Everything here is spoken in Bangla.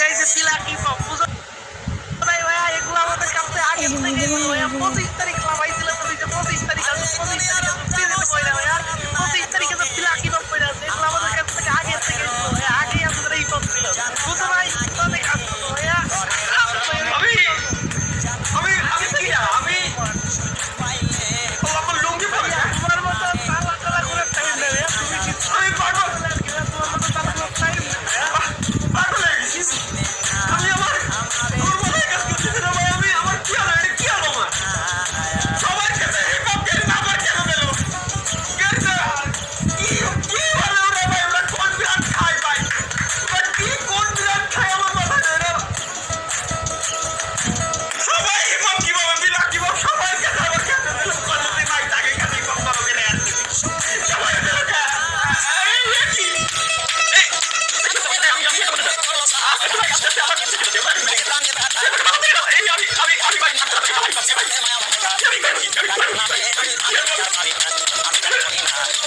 এই যে তিলাকি পপ বুঝো নাই ভাইয়া এগুলো আমাদের কাছে আগে থেকে ভাইয়া 25 তারিখ লাগাইছিল তুমি যে 25 তারিখ আছে 25 তারিখে তো ফ্রিজে কইরা ভাইয়া 25 তারিখে তো তিলাকি পপ কইরা আছে এগুলো আমাদের কাছ থেকে আগে থেকে ভাইয়া আগে আমাদের এই পপ ছিল বুঝো নাই অনেক আসতো ভাইয়া আমি আমি আমি কি আমি আমার লুঙ্গি পরে তোমার মতো তালা তালা করে টাইম নেই তুমি কি আমি পাগল তোমার মতো তালা করে টাইম নেই পাগল হয়ে গেছি আমি আমার দুর্বল হয়ে গেছি না ভাই আমি আমার কি হলো এটা কি হলো আমার সবার কাছে হিপহপ গেলি না আমার কেন গেল গেছে কি কি হলো রে ভাই আমরা কোন বিরাট খাই ভাই আমরা কি কোন বিরাট খাই আমার মাথা ধরে সবাই হিপহপ কিভাবে বিলা কিভাবে সবার কাছে আমার কেন গেল কলেজে ভাই তাকে কাছে হিপহপ করো কেন সবাই গেল এই কি আমি